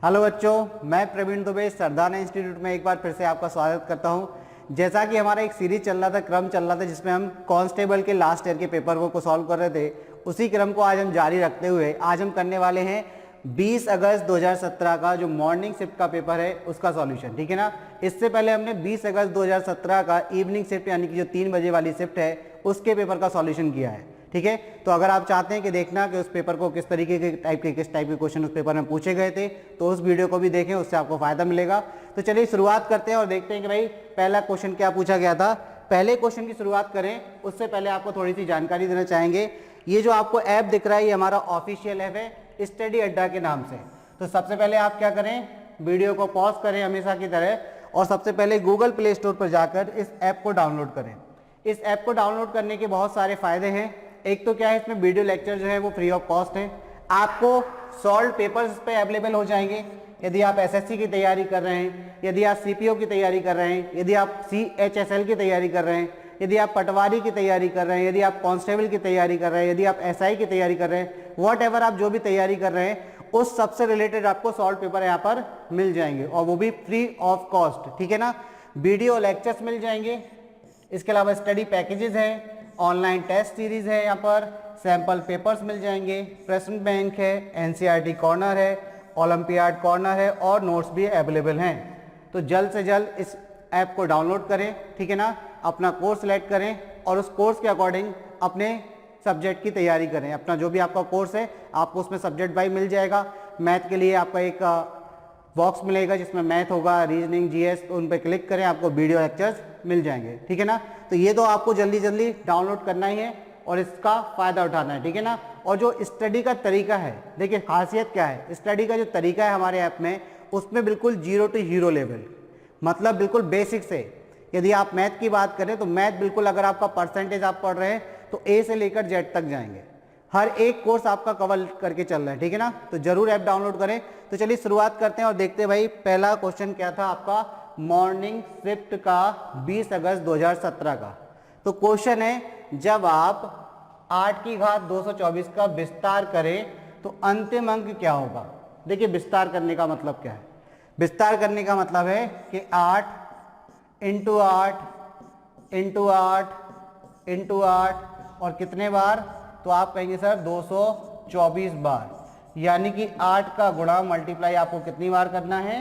Hello बच्चों, मैं Praveen Dubey Sardana institute में एक बार फिर से आपका स्वागत करता हूं। जैसा कि हमारा एक सीरीज चल रहा था, क्रम चल रहा था, जिसमें हम कांस्टेबल के लास्ट ईयर के पेपर को सॉल्व कर रहे थे, उसी क्रम को आज हम जारी रखते हुए आज हम करने वाले हैं 20 अगस्त 2017 का जो मॉर्निंग शिफ्ट का पेपर है उसका सॉल्यूशन। ठीक है ना। इससे पहले हमने 20 अगस्त 2017 का इवनिंग शिफ्ट यानी कि जो 3 बजे वाली शिफ्ट है उसके पेपर का सॉल्यूशन किया है। ठीक है। तो अगर आप चाहते हैं कि देखना कि उस पेपर को किस तरीके के किस टाइप के क्वेश्चन उस पेपर में पूछे गए थे, तो उस वीडियो को भी देखें, उससे आपको फायदा मिलेगा। तो चलिए शुरुआत करते हैं और देखते हैं कि भाई पहला क्वेश्चन क्या पूछा गया था। पहले क्वेश्चन की शुरुआत करें उससे पहले आपको थोड़ी सी जानकारी देना चाहेंगे। ये जो आपको ऐप दिख रहा है ये हमारा ऑफिशियल ऐप है स्टडी अड्डा के नाम से। तो सबसे पहले आप क्या करें, वीडियो को पॉज करें हमेशा की तरह और सबसे पहले गूगल प्ले स्टोर पर जाकर इस ऐप को डाउनलोड करें। इस ऐप को डाउनलोड करने के बहुत सारे फायदे हैं। एक तो क्या है, इसमें वीडियो लेक्चर जो है वो फ्री ऑफ कॉस्ट है। आपको सॉल्व पेपर्स इस पे अवेलेबल हो जाएंगे। यदि आप एसएससी की तैयारी कर रहे हैं, यदि आप सीपीओ की तैयारी कर रहे हैं, यदि आप सीएचएसएल की तैयारी कर रहे हैं, यदि आप पटवारी की तैयारी कर रहे हैं, यदि आप कांस्टेबल की तैयारी कर रहे हैं, यदि आप एसआई की तैयारी कर रहे हैं, वॉट एवर आप जो भी तैयारी कर रहे हैं उस सबसे रिलेटेड आपको सॉल्व पेपर यहाँ पर मिल जाएंगे और वो भी फ्री ऑफ कॉस्ट। ठीक है ना। वीडियो लेक्चर्स मिल जाएंगे, इसके अलावा स्टडी पैकेजेस हैं, ऑनलाइन टेस्ट सीरीज है, यहाँ पर सैंपल पेपर्स मिल जाएंगे, प्रश्न बैंक है, एनसीईआरटी कॉर्नर है, ओलंपियाड कॉर्नर है और नोट्स भी अवेलेबल हैं। तो जल्द से जल्द इस ऐप को डाउनलोड करें। ठीक है ना। अपना कोर्स सेलेक्ट करें और उस कोर्स के अकॉर्डिंग अपने सब्जेक्ट की तैयारी करें। अपना जो भी आपका कोर्स है आपको उसमें सब्जेक्ट वाइज मिल जाएगा। मैथ के लिए आपका एक बॉक्स मिलेगा जिसमें मैथ होगा, रीजनिंग, जीएस, तो उन पर क्लिक करें, आपको वीडियो लेक्चर्स मिल जाएंगे। ठीक है ना। तो ये तो आपको जल्दी जल्दी डाउनलोड करना ही है और इसका फायदा उठाना है। ठीक है ना। और जो स्टडी का तरीका है, देखिए खासियत क्या है, स्टडी का जो तरीका है हमारे ऐप में उसमें बिल्कुल 0 to हीरो लेवल, मतलब बिल्कुल बेसिक से। यदि आप मैथ की बात करें तो मैथ बिल्कुल, अगर आपका परसेंटेज आप पढ़ रहे हैं तो ए से लेकर जेड तक जाएंगे। हर एक कोर्स आपका कवर करके चल रहा है। ठीक है ना। तो जरूर ऐप डाउनलोड करें। तो चलिए शुरुआत करते हैं और देखते हैं भाई पहला क्वेश्चन क्या था आपका मॉर्निंग शिफ्ट का 20 अगस्त 2017 का। तो क्वेश्चन है, जब आप 8 की घात 224 का विस्तार करें तो अंतिम अंक क्या होगा। देखिए विस्तार करने का मतलब क्या है। विस्तार करने का मतलब है कि 8 इंटू 8 इंटू 8 इंटू 8 और कितने बार, तो आप कहेंगे सर 224 बार, यानी कि 8 का गुणा मल्टीप्लाई आपको कितनी बार करना है,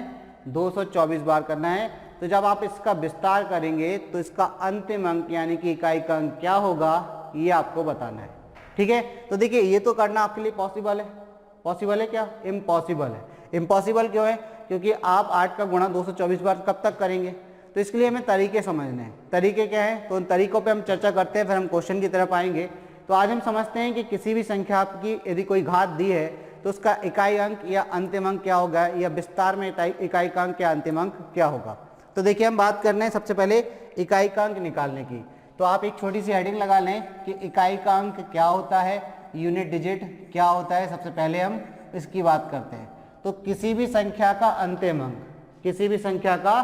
224 बार करना है। तो जब आप इसका विस्तार करेंगे तो इसका अंतिम अंक यानी कि इकाई का अंक क्या होगा ये आपको बताना है। ठीक है। तो देखिए ये तो करना आपके लिए पॉसिबल है। पॉसिबल है क्या, इम्पॉसिबल है। इम्पॉसिबल क्यों है, क्योंकि आप 8 का गुणा 224 बार कब तक करेंगे। तो इसके लिए हमें तरीके समझने हैं। तरीके क्या है, तो उन तरीकों पे हम चर्चा करते हैं, फिर हम क्वेश्चन की तरफ आएंगे। तो आज हम समझते हैं कि किसी भी संख्या की यदि कोई घात दी है तो उसका इकाई अंक या अंतिम अंक क्या होगा, या विस्तार में इकाई का अंक या अंतिम अंक क्या होगा। तो देखिए हम बात कर रहे हैं सबसे पहले इकाई का अंक निकालने की। तो आप एक छोटी सी हेडिंग लगा लें कि इकाई का अंक क्या होता है, यूनिट डिजिट क्या होता है। सबसे पहले हम इसकी बात करते हैं। तो किसी भी संख्या का अंतिम अंक, किसी भी संख्या का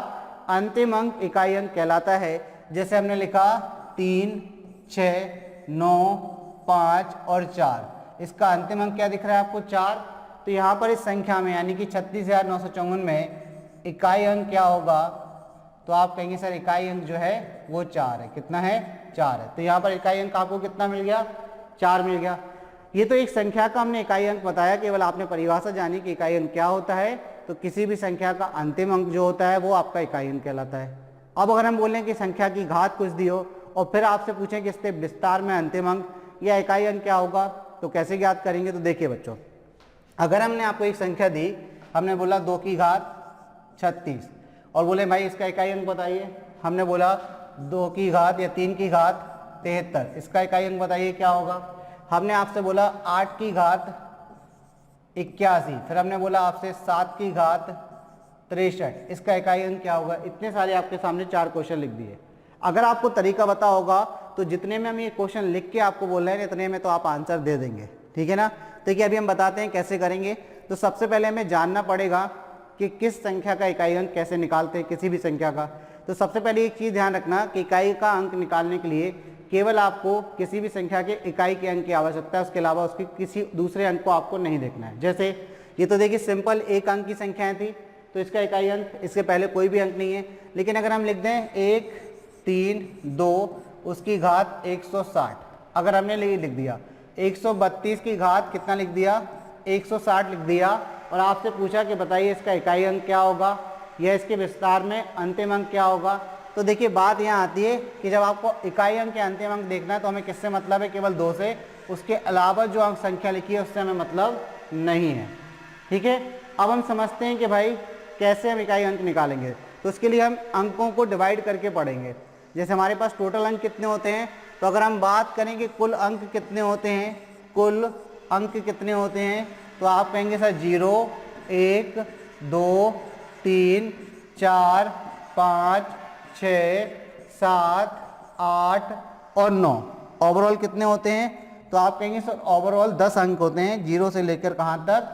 अंतिम अंक इकाई अंक कहलाता है। जैसे हमने लिखा 3, 6, 9, 5 और 4, इसका अंतिम अंक क्या दिख रहा है आपको, 4। तो यहाँ पर इस संख्या में यानी कि 36,954 में इकाई अंक क्या होगा, तो आप कहेंगे सर इकाई अंक जो है वो 4 है। कितना है, 4 है। तो यहाँ पर इकाई अंक आपको कितना मिल गया, 4 मिल गया। ये तो एक संख्या का हमने इकाई अंक बताया, केवल आपने परिभाषा जानी कि इकाई अंक क्या होता है। तो किसी भी संख्या का अंतिम अंक जो होता है वो आपका इकाई अंक कहलाता है। अब अगर हम बोलें कि संख्या की घात कुछ दी हो और फिर आपसे पूछें कि इसके विस्तार में अंतिम अंक या इकाई अंक क्या होगा, तो कैसे ज्ञात करेंगे। तो देखिए बच्चों, अगर हमने आपको एक संख्या दी, हमने बोला 2 की घात 36 और बोले भाई इसका इकाई अंक बताइए, हमने बोला 2 की घात या 3 की घात 73, इसका इकाई अंक बताइए क्या होगा। हमने आपसे बोला 8 की घात 81, फिर हमने बोला आपसे 7 की घात 63, इसका इकाई अंक क्या होगा। इतने सारे आपके सामने 4 क्वेश्चन लिख दिए। अगर आपको तरीका पता होगा तो जितने में हम ये क्वेश्चन लिख के आपको बोल रहे हैं इतने में तो आप आंसर दे देंगे। ठीक है ना। देखिए अभी हम बताते हैं कैसे करेंगे। तो सबसे पहले हमें जानना पड़ेगा कि किस संख्या का इकाई अंक कैसे निकालते हैं, किसी भी संख्या का। तो सबसे पहले एक चीज़ ध्यान रखना कि इकाई का अंक निकालने के लिए केवल आपको किसी भी संख्या के इकाई के अंक की आवश्यकता है, उसके अलावा उसके किसी दूसरे अंक को आपको नहीं देखना है। जैसे ये तो देखिए सिंपल एक अंक की संख्याएं थी, तो इसका इकाई अंक, इसके पहले कोई भी अंक नहीं है। लेकिन अगर हम लिख दें 1 3 2 उसकी घात 160, अगर हमने लिख दिया 132 की घात कितना लिख दिया 160 लिख दिया, और आपसे पूछा कि बताइए इसका इकाई अंक क्या होगा या इसके विस्तार में अंतिम अंक क्या होगा, तो देखिए बात यहाँ आती है कि जब आपको इकाई अंक या अंतिम अंक देखना है तो हमें किससे मतलब है, केवल 2 से, उसके अलावा जो अंक संख्या लिखी है उससे हमें मतलब नहीं है। ठीक है, अब हम समझते हैं कि भाई कैसे हम इकाई अंक निकालेंगे। तो उसके लिए हम अंकों को डिवाइड करके पढ़ेंगे। जैसे हमारे पास टोटल अंक कितने होते हैं, तो अगर हम बात करें कि कुल अंक कितने होते हैं, कुल अंक कितने होते हैं, तो आप कहेंगे सर 0 1 2 3 4 5 6 7 8 और 9, ओवरऑल कितने होते हैं, तो आप कहेंगे सर ओवरऑल 10 अंक होते हैं, 0 से लेकर कहाँ तक,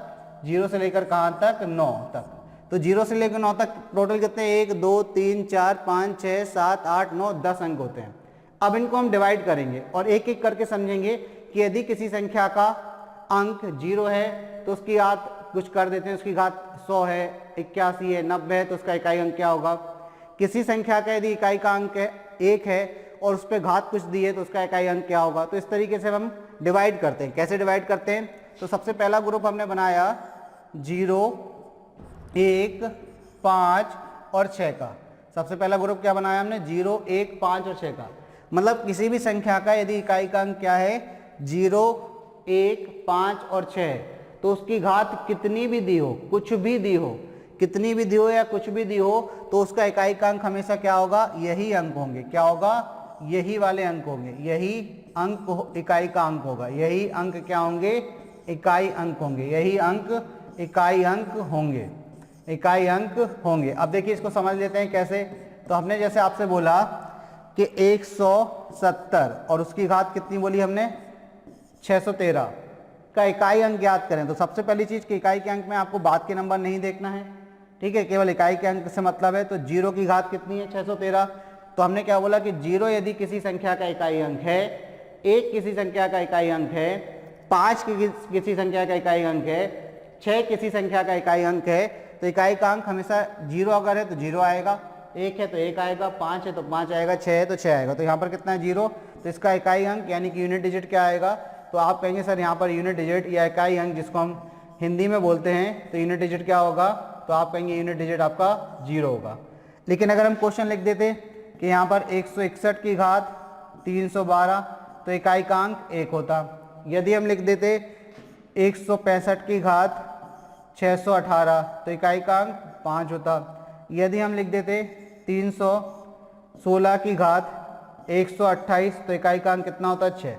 0 से लेकर कहाँ तक, 9 तक। तो 0 से लेकर 9 तक टोटल कितने, 1 2 3 4 5 6 7 8 9 10 अंक होते हैं। अब इनको हम डिवाइड करेंगे और एक एक करके समझेंगे कि यदि किसी संख्या का अंक 0 है तो उसकी घात कुछ कर देते हैं, उसकी घात 100 है, 81 है, 90 है, तो उसका इकाई अंक क्या होगा। किसी संख्या का यदि इकाई का अंक 1 है और उस पर घात कुछ दी है तो उसका इकाई अंक क्या होगा। तो इस तरीके से हम डिवाइड करते हैं। कैसे डिवाइड करते हैं, तो सबसे पहला ग्रुप हमने बनाया 0 1 5 और 6 का। सबसे पहला ग्रुप क्या बनाया हमने, 0 1 5 और 6 का। मतलब किसी भी संख्या का यदि इकाई का अंक क्या है 0 1 5 और 6, तो उसकी घात कितनी भी दी हो, कुछ भी दी हो, कितनी भी दी हो या कुछ भी दी हो, तो उसका इकाई का अंक हमेशा क्या होगा, यही अंक होंगे। क्या होगा, यही वाले अंक होंगे, यही अंक इकाई का अंक होगा, यही अंक क्या होंगे, इकाई अंक होंगे, यही अंक इकाई अंक होंगे, इकाई अंक होंगे। अब देखिए इसको समझ लेते हैं कैसे। तो हमने जैसे आपसे बोला कि 170 और उसकी घात कितनी बोली हमने, 613 का इकाई अंक ज्ञात करें। तो सबसे पहली चीज कि इकाई के अंक में आपको बाद के नंबर नहीं देखना है, ठीक है, केवल इकाई के अंक से मतलब है। तो 0 की घात कितनी है, 613। तो हमने क्या बोला कि 0 यदि किसी संख्या का इकाई अंक है, 1 किसी संख्या का इकाई अंक है, 5 किसी संख्या का इकाई अंक है, 6 किसी संख्या का इकाई अंक है, तो इकाई का अंक हमेशा 0 अगर है तो 0 आएगा, 1 है तो 1 आएगा, 5 है तो 5 आएगा, 6 है तो 6 आएगा। तो यहाँ पर कितना है 0, तो इसका इकाई अंक यानी कि यूनिट डिजिट क्या आएगा। तो आप कहेंगे सर यहाँ पर यूनिट डिजिट या इकाई अंक जिसको हम हिंदी में बोलते हैं, तो यूनिट डिजिट क्या होगा, तो आप कहेंगे यूनिट डिजिट आपका 0 होगा। लेकिन अगर हम क्वेश्चन लिख देते कि यहाँ पर 161 की घात 312, तो इकाई का अंक 1 होता। यदि हम लिख देते 165 की घात 618, तो इकाई का अंक 5 होता। यदि हम लिख देते 316 की घात 128, तो इकाई का अंक कितना होता, 6,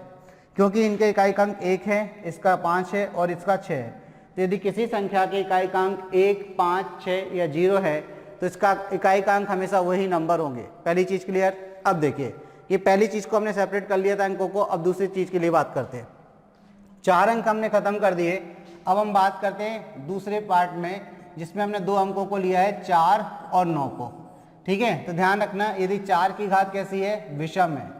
क्योंकि इनके इकाई का अंक 1 है, इसका 5 है और इसका 6 है। तो यदि किसी संख्या के इकाई का अंक 1 5 6 या 0 है, तो इसका इकाई का अंक हमेशा वही नंबर होंगे। पहली चीज़ क्लियर। अब देखिए ये पहली चीज़ को हमने सेपरेट कर लिया था अंकों को। अब दूसरी चीज़ के लिए बात करते हैं। 4 अंक हमने खत्म कर दिए। अब हम बात करते हैं दूसरे पार्ट में जिसमें हमने 2 अंकों को लिया है, 4 और 9 को। ठीक है, तो ध्यान रखना यदि 4 की घात कैसी है, विषम है,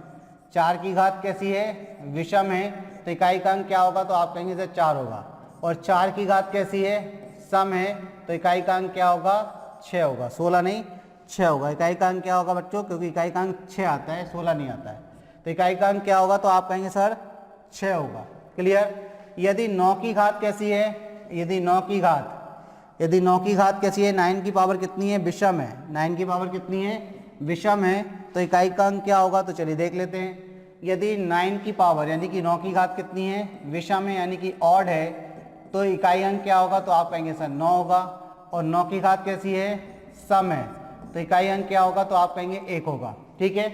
4 की घात कैसी है, विषम है, तो इकाई का अंक क्या होगा, तो आप कहेंगे सर 4 होगा। और 4 की घात कैसी है, सम है, तो इकाई का अंक क्या होगा, 6 होगा, 16 नहीं 6 होगा। इकाई का अंक क्या होगा बच्चों, क्योंकि इकाई का अंक 6 आता है, 16 नहीं आता है, तो इकाई का अंक क्या होगा, तो आप कहेंगे सर 6 होगा। क्लियर। यदि 9 की घात कैसी है, यदि 9 की घात कैसी है, 9 की पावर कितनी है, विषम है, 9 की पावर कितनी है, विषम है, तो इकाई का अंक क्या होगा, तो चलिए देख लेते हैं। यदि 9 की पावर यानी कि 9 की घात कितनी है, विषम है यानी कि ऑड है, तो इकाई अंक क्या होगा, तो आप कहेंगे सर 9 होगा। और 9 की घात कैसी है, सम है, तो इकाई अंक क्या होगा, तो आप कहेंगे 1 होगा। ठीक है,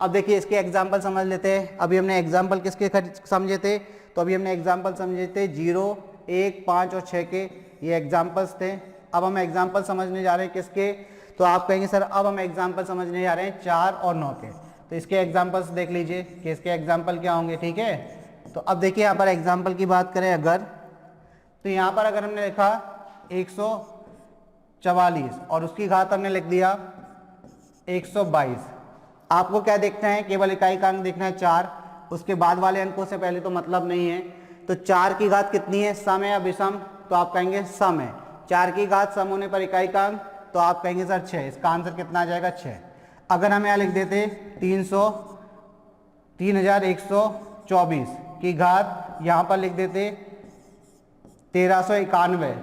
अब देखिए इसके एग्जाम्पल समझ लेते हैं। अभी हमने एग्जाम्पल किसके समझे थे, तो अभी हमने एग्जाम्पल समझे थे 0 1 5 और 6 के, ये एग्जाम्पल्स थे। अब हम एग्जाम्पल समझने जा रहे हैं किसके, तो आप कहेंगे सर अब हम एग्जाम्पल समझने जा रहे हैं 4 और 9 के। तो इसके एग्जाम्पल्स देख लीजिए कि इसके एग्जाम्पल क्या होंगे। ठीक है, तो अब देखिए यहाँ पर एग्जाम्पल की बात करें अगर, तो यहाँ पर अगर हमने लिखा 144 और उसकी घात हमने लिख दिया 122, आपको क्या देखना है, केवल इकाई का अंक देखना है 4, उसके बाद वाले अंकों से पहले तो मतलब नहीं है। तो 4 की घात कितनी है, सम है या विषम, तो आप कहेंगे सम है। 4 की घात सम होने पर इकाई का अंक, तो आप कहेंगे सर 6। इसका आंसर कितना आ जाएगा 6। अगर हम यहाँ लिख देते 3124 की घात, यहाँ पर लिख देते 1391,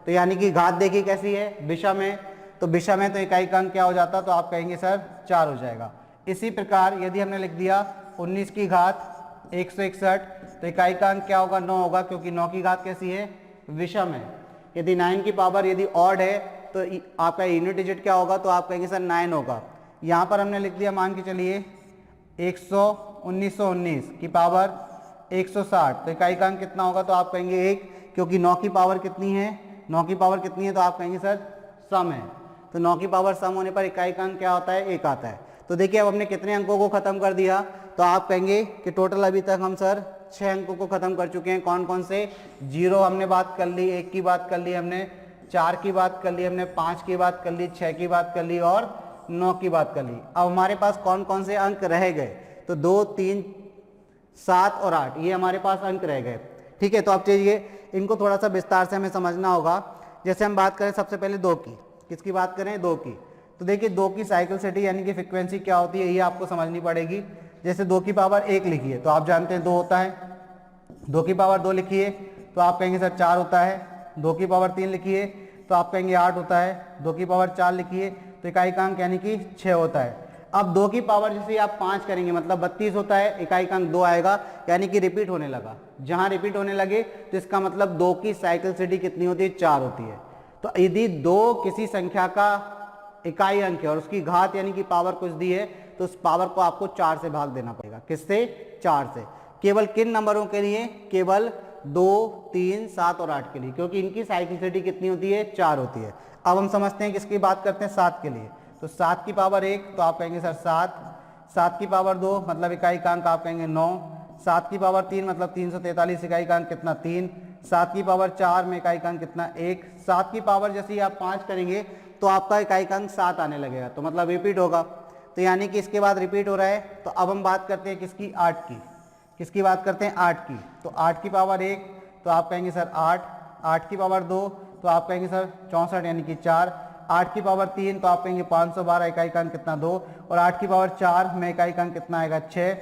तो यानी कि घात देखिए कैसी है, विषम है, तो विषम है तो इकाई का अंक क्या हो जाता, तो आप कहेंगे सर 4 हो जाएगा। इसी प्रकार यदि हमने लिख दिया 19 की घात 161, तो इकाई का अंक क्या होगा, 9 होगा, क्योंकि 9 की घात कैसी है, विषम है। यदि 9 की पावर यदि ऑड है तो आपका यूनिट डिजिट क्या होगा, तो आप कहेंगे सर 9 होगा। यहाँ पर हमने लिख दिया, मान के चलिए 1919 की पावर 160, तो इकाई का अंक कितना होगा, तो आप कहेंगे 1, क्योंकि 9 की पावर कितनी है, 9 की पावर कितनी है, तो आप कहेंगे सर सम है। तो 9 की पावर सम होने पर इकाई का अंक क्या होता है, 1 आता है। तो देखिए अब हमने कितने अंकों को खत्म कर दिया, तो आप कहेंगे कि टोटल अभी तक हम सर 6 अंकों को खत्म कर चुके हैं। कौन कौन से, 0 हमने बात कर ली, 1 की बात कर ली हमने, 4 की बात कर ली हमने, 5 की बात कर ली, 6 की बात कर ली और 9 की बात कर ली। अब हमारे पास कौन कौन से अंक रह गए, तो 2, 3, 7 और 8 ये हमारे पास अंक रह गए। ठीक है, तो अब चलिए इनको थोड़ा सा विस्तार से हमें समझना होगा। जैसे हम बात करें सबसे पहले 2 की, किसकी बात करें, 2 की, तो देखिए 2 की साइक्लिसिटी यानी कि फ्रीक्वेंसी क्या होती है, ये आपको समझनी पड़ेगी। जैसे 2 की पावर 1 लिखिए तो आप जानते हैं 2 होता है, 2 की पावर 2 लिखिए तो आप कहेंगे सर 4 होता है, 2 की पावर 3 लिखिए तो आप कहेंगे 8 होता है, 2 की पावर 4 लिखिए तो इकाई का अंक यानी कि 6 होता है। अब 2 की पावर जैसे आप 5 करेंगे मतलब 32 होता है, इकाई का अंक 2 आएगा, यानी कि रिपीट होने लगा। जहां रिपीट होने लगे तो इसका मतलब 2 की साइक्लिसिटी कितनी होती है, 4 होती है। तो यदि 2 किसी संख्या का इकाई अंक है और उसकी घात यानी कि पावर कुछ दी है, तो उस पावर को आपको 4 से भाग देना पड़ेगा। किससे, 4 से। केवल किन नंबरों के लिए, केवल 2, 3, 7 और 8 के लिए, क्योंकि इनकी साइक्लिसिटी कितनी होती है, 4 होती है। अब हम समझते हैं किसकी बात करते हैं, 7 के लिए। तो 7 की पावर 1 तो आप कहेंगे सर 7, 7 की पावर 2 मतलब इकाई का अंक आप कहेंगे 9, 7 की पावर 3 मतलब 343, इकाई का अंक कितना, 3, 7 की पावर 4 में इकाई का अंक कितना, 1, 7 की पावर जैसे ही आप 5 करेंगे तो आपका इकाई का अंक 7 आने लगेगा, तो मतलब रिपीट होगा। तो यानी कि इसके बाद रिपीट हो रहा है। तो अब हम बात करते हैं किसकी, 8 की। किसकी बात करते हैं, 8 की। तो 8 की पावर 1 तो आप कहेंगे सर 8, 8 की पावर 2 तो आप कहेंगे सर 64 यानी कि 4, 8 की पावर 3 तो आप कहेंगे 512, इकाई का अंक कितना, 2, और 8 की पावर 4 में इकाई का अंक कितना आएगा, 6।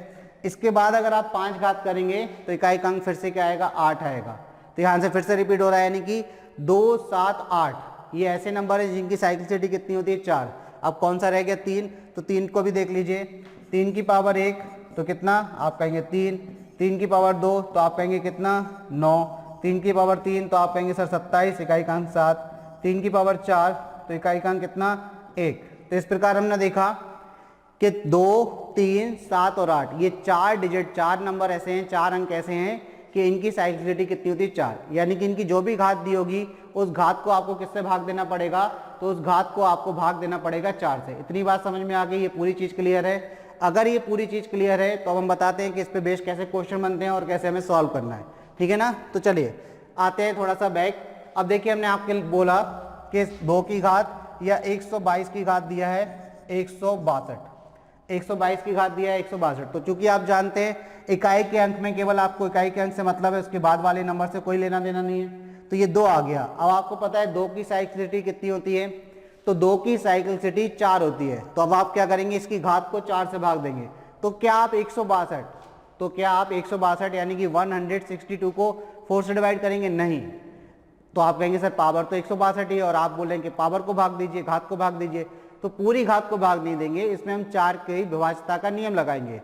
इसके बाद अगर आप 5 घात करेंगे तो इकाई का अंक फिर से क्या आएगा, 8 आएगा। तो यहाँ से फिर से रिपीट हो रहा है, यानी कि 2, 7, 8 ये ऐसे नंबर है जिनकी साइक्लिसिटी कितनी होती है, 4। अब कौन सा रह गया, 3, तो 3 को भी देख लीजिए। 3 की पावर 1 तो कितना, आप कहेंगे 3, 3 की पावर 2 तो आप कहेंगे कितना, 9, 3 की पावर 3 तो आप कहेंगे सर 27, इकाई का अंक 7, 3 की पावर 4 तो इकाई का अंक कितना, 1। तो इस प्रकार हमने देखा कि 2, 3, 7 और 8 ये 4 डिजिट, 4 नंबर ऐसे हैं, 4 अंक ऐसे हैं कि इनकी साइक्लिसिटी कितनी होती है, 4। यानी कि इनकी जो भी घात दी होगी उस घात को आपको किससे भाग देना पड़ेगा, तो उस घात को आपको भाग देना पड़ेगा 4 से। इतनी बात समझ में आ गई, ये पूरी चीज क्लियर है। अगर ये पूरी चीज क्लियर है तो अब हम बताते हैं कि इस पे बेस कैसे क्वेश्चन बनते हैं और कैसे हमें सॉल्व करना है, ठीक है ना। तो चलिए आते हैं थोड़ा सा बैक। अब देखिए हमने आपके बोला कि 2 की घात या 122 की घात दिया है 162, 122 की घात दिया है 162। तो चूंकि आप जानते हैं इकाई के अंक में केवल आपको इकाई के अंक से मतलब है, उसके बाद वाले नंबर से कोई लेना देना नहीं है, तो ये 2 आ गया। अब आपको पता है 2 की साइक्लिसिटी कितनी होती है, तो 2 की साइक्लिसिटी 4 होती है। तो अब आप क्या करेंगे, इसकी घात को 4 से भाग देंगे। तो क्या आप 162, तो क्या आप 162 यानी कि 162 को 4 से डिवाइड करेंगे, नहीं। तो आप कहेंगे सर पावर तो 162 ही है, और आप बोलेंगे पावर को भाग दीजिए, घात को भाग दीजिए। तो पूरी घात को भाग नहीं देंगे, इसमें हम 4 की विभाज्यता का नियम लगाएंगे।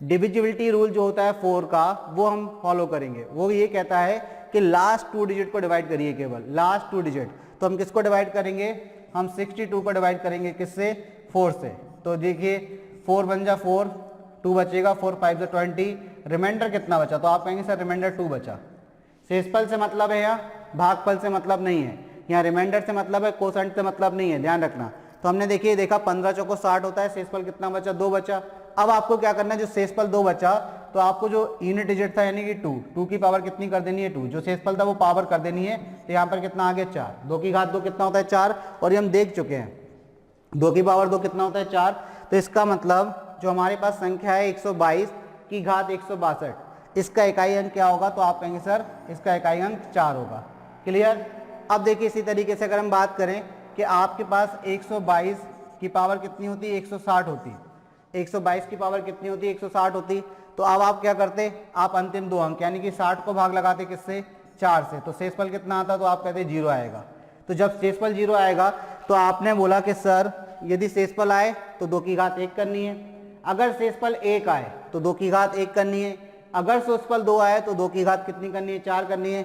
डिविजिबिलिटी रूल जो होता है 4 का, वो हम फॉलो करेंगे। वो ये कहता है कि लास्ट 2 डिजिट को डिवाइड करिए, केवल लास्ट 2 डिजिट। तो हम किसको डिवाइड करेंगे, हम 62 को डिवाइड करेंगे किससे, 4 से। तो देखिए 4 बन जा 4, 2 बचेगा, 4 5 जा 20, रिमाइंडर कितना बचा, तो आप कहेंगे सर रिमाइंडर 2 बचा। शेषफल से मतलब है या भागफल से मतलब नहीं है, यहाँ रिमाइंडर से मतलब है, कोसेंट से मतलब नहीं है, ध्यान रखना। तो हमने देखिए देखा 15 चौको 60 होता है, शेषफल कितना बचा, 2 बचा। अब आपको क्या करना है, जो शेषफल 2 बचा तो आपको जो यूनिट डिजिट था यानी कि 2 की पावर कितनी कर देनी है, 2, जो शेषफल था वो पावर कर देनी है। तो यहाँ पर कितना आ गया, 4, 2 की घात 2 कितना होता है, 4, और ये हम देख चुके हैं 2 की पावर 2 कितना होता है, 4। तो इसका मतलब जो हमारे पास संख्या है 122 की घात 162, इसका इकाई अंक क्या होगा, तो आप कहेंगे सर इसका इकाई अंक 4 होगा। क्लियर। अब देखिए इसी तरीके से अगर हम बात करें कि आपके पास 122 की पावर कितनी होती है, 160 होती, 122 की पावर कितनी होती है, 160 होती। तो अब आप क्या करते, आप अंतिम दो अंक यानी कि 60 को भाग लगाते किससे, 4 से, तो शेषफल कितना आता, तो आप कहते 0 आएगा। तो जब शेषफल 0 आएगा तो आपने बोला कि सर यदि शेषफल आए तो 2 की घात 1 करनी है, अगर शेषफल 1 आए तो 2 की घात 1 करनी है, अगर शेषफल 2 आए तो 2 की घात कितनी करनी है, 4 करनी है।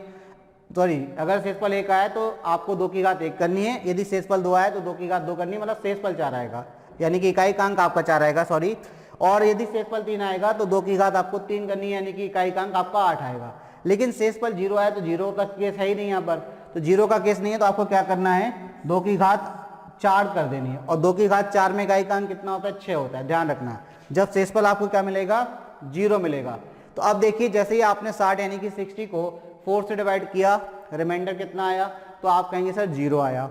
सॉरी, अगर शेषफल 1 आए तो आपको 2 की घात 1 करनी है, यदि शेषफल 2 आए तो 2 की घात 2 करनी है, मतलब शेषफल 4 आएगा, यानी कि इकाई का अंक आपका 4 आएगा, सॉरी। और यदि शेषफल 3 आएगा तो 2 की घात आपको 3 करनी है, यानी कि इकाई का अंक आपका 8 आएगा। लेकिन शेषफल 0 आए तो 0 का केस है ही नहीं यहाँ पर, तो 0 का केस नहीं है, तो आपको क्या करना है, 2 की घात 4 कर देनी है, और 2 की घात 4 में इकाई का अंक कितना होता है, 6 होता है, ध्यान रखना। जब शेषफल आपको क्या मिलेगा, 0 मिलेगा। तो अब देखिए जैसे ही आपने 60 यानी कि 60 को 4 से डिवाइड किया, रिमाइंडर कितना आया, तो आप कहेंगे सर 0 आया।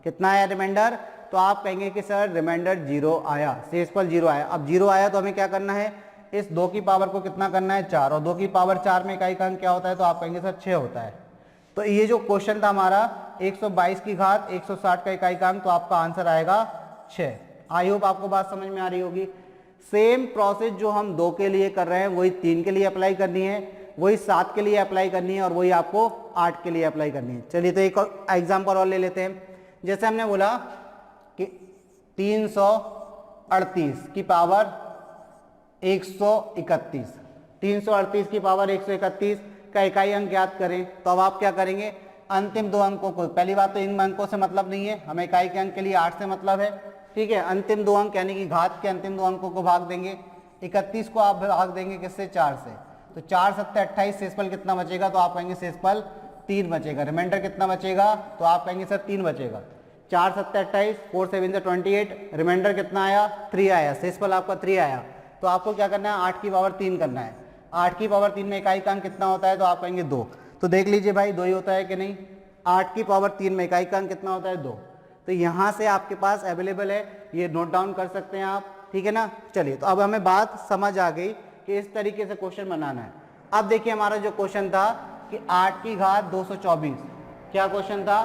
कितना आया रिमाइंडर, तो आप कहेंगे कि सर रिमाइंडर 0 आया, शेषफल 0 आया। अब 0 आया तो हमें क्या करना है, इस 2 की पावर को कितना करना है, 4, और 2 की पावर 4 में इकाई का अंक क्या होता है, तो आप कहेंगे सर 6 होता है। तो ये जो क्वेश्चन था हमारा 122 की घात 160 का इकाई का अंक, तो आपका आंसर आएगा 6। आई होप आपको बात समझ में आ रही होगी। सेम प्रोसेस जो हम 2 के लिए कर रहे हैं वही 3 के लिए अप्लाई करनी है, वही 7 के लिए अप्लाई करनी है, और वही आपको 8 के लिए अप्लाई करनी है। चलिए तो एक एग्जाम्पल और ले लेते हैं। जैसे हमने बोला कि 338 की पावर 131, 338 की पावर 131 का इकाई अंक ज्ञात करें। तो अब आप क्या करेंगे, अंतिम दो अंकों को, पहली बात तो इन अंकों से मतलब नहीं है, हमें इकाई के अंक के लिए 8 से मतलब है, ठीक है। अंतिम दो अंक यानी कि घात के अंतिम दो अंकों को भाग देंगे, 31 को आप भाग देंगे किससे, 4 से, तो 4 7 28, शेषफल कितना बचेगा, तो आप कहेंगे शेषफल 3 बचेगा। रिमाइंडर कितना बचेगा, तो आप कहेंगे सर 3 बचेगा। 4 7 28, 4 7 28, रिमाइंडर कितना आया, 3 आया, शेषफल आपका 3 आया। तो आपको क्या करना है, 8 की पावर 3 करना है। 8 की पावर 3 में इकाई का अंक कितना होता है, तो आप कहेंगे 2। तो देख लीजिए भाई 2 ही होता है कि नहीं, 8 की पावर 3 में इकाई का अंक कितना होता है, 2। तो यहाँ से आपके पास अवेलेबल है, ये नोट डाउन कर सकते हैं आप, ठीक है ना। चलिए तो अब हमें बात समझ आ गई कि इस तरीके से क्वेश्चन बनाना है। अब देखिए हमारा जो क्वेश्चन था कि 8 की घात 224, क्या क्वेश्चन था,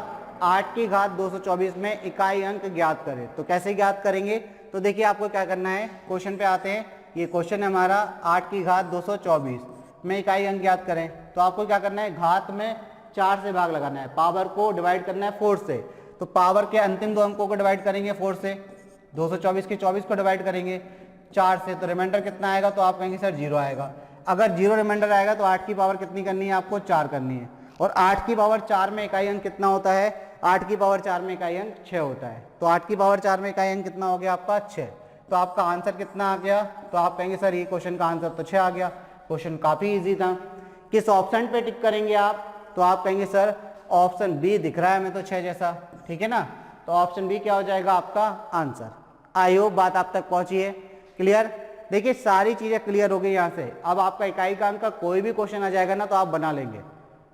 8 की घात 224 में इकाई अंक ज्ञात करें। तो कैसे ज्ञात करेंगे, तो देखिए आपको क्या करना है, क्वेश्चन पे आते हैं। ये क्वेश्चन है हमारा 8 की घात 224 में इकाई अंक ज्ञात करें। तो आपको क्या करना है, घात में 4 से भाग लगाना है, पावर को डिवाइड करना है 4 से। तो पावर के अंतिम दो अंकों को डिवाइड करेंगे 4 से, 224 के 24 को डिवाइड करेंगे 4 से, तो रिमाइंडर कितना आएगा, तो आप कहेंगे सर 0 आएगा। अगर 0 रिमाइंडर आएगा तो 8 की पावर कितनी करनी है, आपको 4 करनी है, और 8 की पावर 4 में इकाई अंक कितना होता है, 8 की पावर 4 में इकाई अंक 6 होता है। तो 8 की पावर 4 में इकाई अंक कितना हो गया आपका, 6। तो आपका आंसर कितना आ गया, तो आप कहेंगे सर ये क्वेश्चन का आंसर तो 6 आ गया। क्वेश्चन काफी इजी था। किस ऑप्शन पे टिक करेंगे आप, तो आप कहेंगे सर ऑप्शन बी दिख रहा है हमें तो 6 जैसा, ठीक है ना। तो ऑप्शन बी क्या हो जाएगा आपका आंसर। आई होप बात आप तक पहुंची है, क्लियर। देखिए सारी चीजें क्लियर हो गई यहाँ से। अब आपका इकाई का अंक का कोई भी क्वेश्चन आ जाएगा ना तो आप बना लेंगे,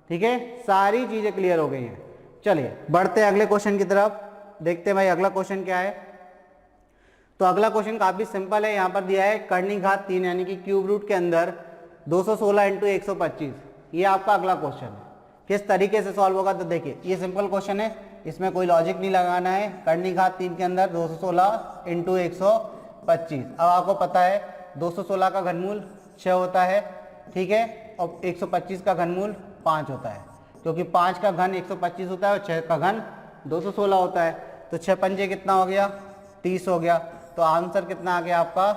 ठीक है, सारी चीजें क्लियर हो गई हैं। चलिए बढ़ते हैं अगले क्वेश्चन की तरफ, देखते हैं भाई अगला क्वेश्चन क्या है। तो अगला क्वेश्चन काफी सिंपल है, यहाँ पर दिया है कर्णी घात 3 यानी कि क्यूब रूट के अंदर 216 इंटू 125, ये आपका अगला क्वेश्चन है। किस तरीके से सॉल्व होगा, तो देखिए ये सिंपल क्वेश्चन है, इसमें कोई लॉजिक नहीं लगाना है। कर्णी घात 3 के अंदर 216 इंटू 125, अब आपको पता है 216 का घनमूल 6 होता है, ठीक है, और 125 का घनमूल 5 होता है, क्योंकि 5 का घन 125 होता है और 6 का घन 216 होता है। तो 6 पंजे कितना हो गया, 30 हो गया। तो आंसर कितना आ गया आपका,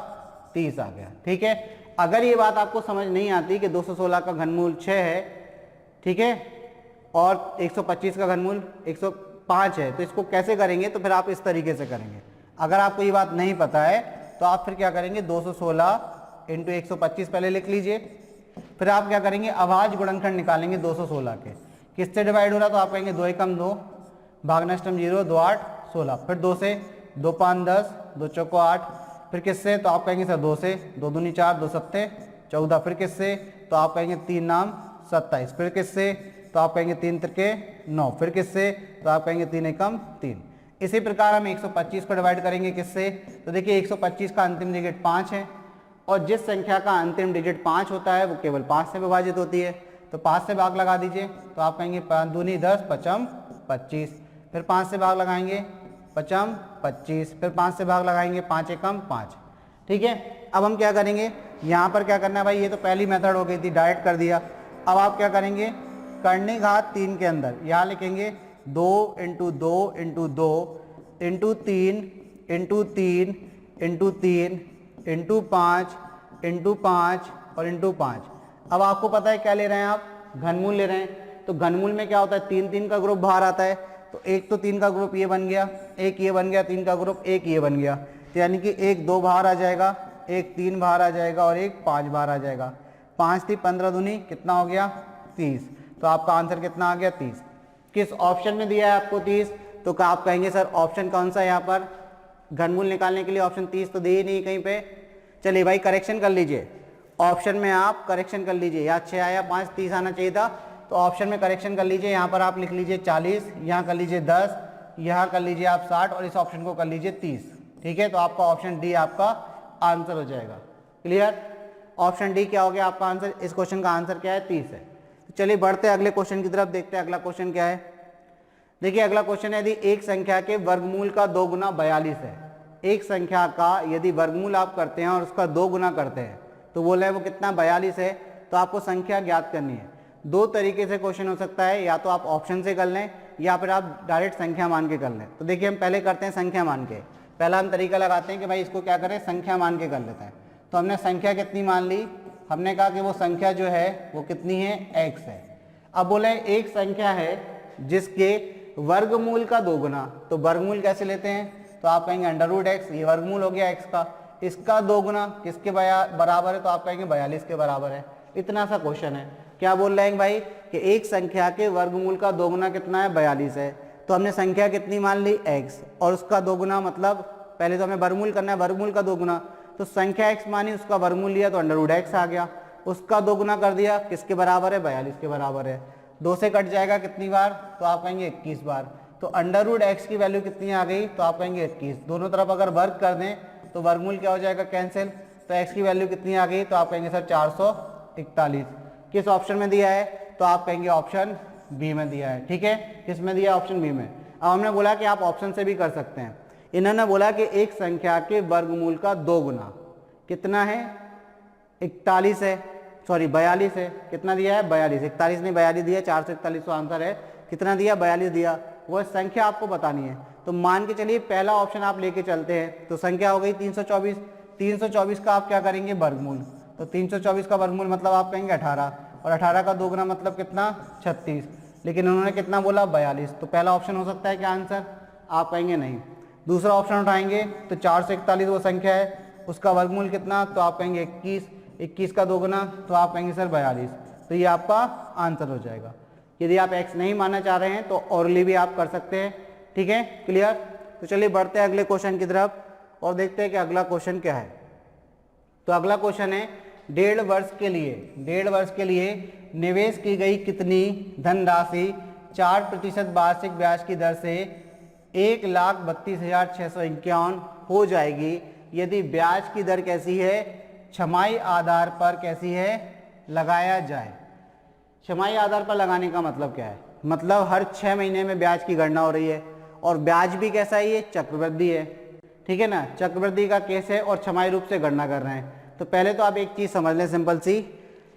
30 आ गया, ठीक है। अगर ये बात आपको समझ नहीं आती कि 216 का घनमूल 6 है, ठीक है, और 125 का घनमूल 105 है, तो इसको कैसे करेंगे, तो फिर आप इस तरीके से करेंगे। अगर आपको ये बात नहीं पता है तो आप फिर क्या करेंगे, 216 इंटू 125 पहले लिख लीजिए, फिर आप क्या करेंगे, अभाज्य गुणनखंड निकालेंगे 216 के, किससे डिवाइड हो रहा, तो आप कहेंगे 2 एकम 2, भागनष्टम 0, 2 8 16, फिर 2 से, 2 5 10, 2 चौको 8, फिर किससे, तो आप कहेंगे सर 2 से, 2 दूनी 4, 2 सत्ते 14, फिर किससे, तो आप कहेंगे 3 नाम 27, फिर किससे, तो आप कहेंगे 3 त्रिके 9, फिर किससे, तो आप कहेंगे 3 एकम 3। इसी प्रकार हम 125 को डिवाइड करेंगे किससे, तो देखिए 125 का अंतिम डिजिट 5 है, और जिस संख्या का अंतिम डिजिट 5 होता है वो केवल 5 से विभाजित होती है। तो 5 से भाग लगा दीजिए, तो आप कहेंगे 5 दूनी 10 पचम 25, फिर 5 से भाग लगाएंगे पचम 25, फिर 5 से भाग लगाएंगे 5 एकम 5। ठीक है, अब हम क्या करेंगे, यहाँ पर क्या करना है भाई, ये तो पहली मेथड हो गई थी, डायरेक्ट कर दिया। अब आप क्या करेंगे, करनी घात 3 के अंदर यहाँ लिखेंगे 2 into 2 into 2 into 3 into 3 into 3 into 5 into 5 और इंटू 5। अब आपको पता है क्या ले रहे हैं आप, घनमूल ले रहे हैं। तो घनमूल में क्या होता है, 3 3 का ग्रुप बाहर आता है, तो एक तो 3 का ग्रुप ये बन गया, एक ये बन गया, 3 का ग्रुप एक ये बन गया, तो यानी कि एक 2 बाहर आ जाएगा, एक 3 बाहर आ जाएगा और एक 5 बाहर आ जाएगा। 5 थी 15 दूनी कितना हो गया 30, तो आपका आंसर कितना आ गया 30। किस ऑप्शन में दिया है आपको 30, तो क्या आप कहेंगे सर ऑप्शन कौन सा है, यहाँ पर घनमूल निकालने के लिए ऑप्शन 30 तो दे ही नहीं कहीं पे। चलिए भाई करेक्शन कर लीजिए, ऑप्शन में आप करेक्शन कर लीजिए, या 6 आया 5 30 आना चाहिए था, तो ऑप्शन में करेक्शन कर लीजिए। यहाँ पर आप लिख लीजिए 40, यहाँ कर लीजिए 10, यहाँ कर लीजिए आप 60 और इस ऑप्शन को कर लीजिए 30। ठीक है, तो आपका ऑप्शन डी आपका आंसर हो जाएगा। क्लियर, ऑप्शन डी क्या हो गया आपका आंसर, इस क्वेश्चन का आंसर क्या है 30 है। तो चलिए बढ़ते हैं अगले क्वेश्चन की तरफ, देखते हैं अगला क्वेश्चन क्या है। देखिए अगला क्वेश्चन है, यदि एक संख्या के वर्गमूल का 2 गुना 42 है, एक संख्या का यदि वर्गमूल आप करते हैं और उसका 2 गुना करते हैं तो बोला है वो कितना 42 है, तो आपको संख्या ज्ञात करनी है। 2 तरीके से क्वेश्चन हो सकता है, या तो आप ऑप्शन से कर लें या फिर आप डायरेक्ट संख्या मान के कर लें। तो देखिए हम पहले करते हैं संख्या मान के, पहला हम तरीका लगाते हैं कि भाई इसको क्या करें, संख्या मान के कर लेते हैं। तो हमने संख्या कितनी मान ली, हमने कहा कि वो संख्या जो है वो कितनी है x है। अब बोले एक संख्या है जिसके वर्गमूल का 2 गुना, तो वर्गमूल कैसे लेते हैं, तो आप कहेंगे अंडर रूट एक्स, ये वर्गमूल हो गया x का, इसका 2 गुना किसके बराबर है, तो आप कहेंगे 42 के बराबर है। इतना सा क्वेश्चन है। क्या बोल रहे हैं भाई कि एक संख्या के वर्गमूल का 2 गुना कितना है 42 है। तो हमने संख्या कितनी मान ली x, और उसका 2 गुना मतलब पहले तो हमें वर्गमूल करना है, वर्गमूल का 2 गुना, तो संख्या x मानी उसका वर्गमूल लिया तो अंडर रूट x आ गया, उसका 2 गुना कर दिया किसके बराबर है 42 के बराबर है। 2 से कट जाएगा कितनी बार, तो आप कहेंगे 21 बार। तो अंडर रूट एक्स की वैल्यू कितनी आ गई, तो आप कहेंगे 21। दोनों तरफ अगर वर्ग कर दें तो वर्गमूल क्या हो जाएगा कैंसिल, तो एक्स की वैल्यू कितनी आ गई, तो आप कहेंगे सर 441। किस ऑप्शन में दिया है, तो आप कहेंगे ऑप्शन बी में दिया है। ठीक है, किस में दिया, ऑप्शन बी में। अब हमने बोला कि आप ऑप्शन से भी कर सकते हैं। इन्होंने बोला कि एक संख्या के वर्गमूल का 2 गुना कितना है 41 है, सॉरी 42 है। कितना दिया है 42, 41 नहीं 42 दिया, 441 तो आंसर है। कितना दिया 42 दिया, वो संख्या आपको बतानी है। तो मान के चलिए पहला ऑप्शन आप लेके चलते हैं, तो संख्या हो गई 324। 324 का आप क्या करेंगे वर्गमूल, तो 324 का वर्गमूल मतलब आप कहेंगे 18, और 18 का 2 गुना मतलब कितना 36। लेकिन उन्होंने कितना बोला 42, तो पहला ऑप्शन हो सकता है क्या आंसर, आप कहेंगे नहीं। दूसरा ऑप्शन उठाएंगे तो 4 से 41 वो संख्या है, उसका वर्गमूल कितना, तो आप कहेंगे 21। 21 का 2 गुना तो आप कहेंगे सर 42। तो ये आपका आंसर हो जाएगा। यदि आप x नहीं मानना चाह रहे हैं तो ओरली भी आप कर सकते हैं। ठीक है, क्लियर। तो चलिए बढ़ते हैं अगले क्वेश्चन की तरफ और देखते हैं कि अगला क्वेश्चन क्या है। तो अगला क्वेश्चन है 1.5 वर्ष के लिए निवेश की गई कितनी धनराशि 4% वार्षिक ब्याज की दर से 1,32,651 हो जाएगी यदि ब्याज की दर कैसी है, छमाही आधार पर कैसी है, लगाया जाए। छमाही आधार पर लगाने का मतलब क्या है, मतलब हर 6 महीने में ब्याज की गणना हो रही है, और ब्याज भी कैसा है, ये चक्रवृद्धि है। ठीक है ना, चक्रवृद्धि का केस है और छमाही रूप से गणना कर रहे हैं। तो पहले तो आप एक चीज़ समझ लें सिंपल सी,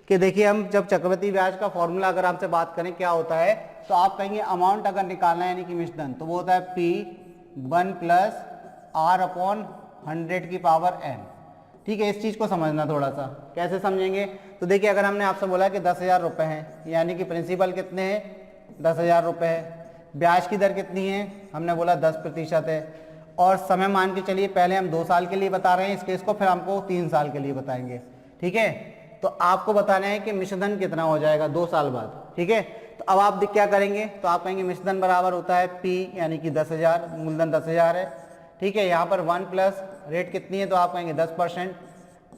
कि देखिए हम जब चक्रवृद्धि ब्याज का फॉर्मूला अगर आपसे बात करें क्या होता है, तो आप कहेंगे अमाउंट अगर निकालना है यानी कि मिश्रण, तो वो होता है P1 + R/100⁴n। ठीक है, इस चीज़ को समझना थोड़ा सा, कैसे समझेंगे, तो देखिए अगर हमने आपसे बोला कि 10,000 रुपये हैं, यानी कि प्रिंसिपल कितने हैं 10,000 रुपये है, ब्याज की दर कितनी है, हमने बोला 10% है, और समय मान के चलिए पहले हम 2 साल के लिए बता रहे हैं इस केस को, फिर हमको 3 साल के लिए बताएंगे। ठीक है, तो आपको बताना है कि मिश्रधन कितना हो जाएगा 2 साल बाद। ठीक है, तो अब आप क्या करेंगे, तो आप कहेंगे मिश्रधन बराबर होता है P यानी कि 10,000, मूलधन 10,000 है। ठीक है, यहाँ पर 1 प्लस रेट कितनी है, तो आप कहेंगे 10%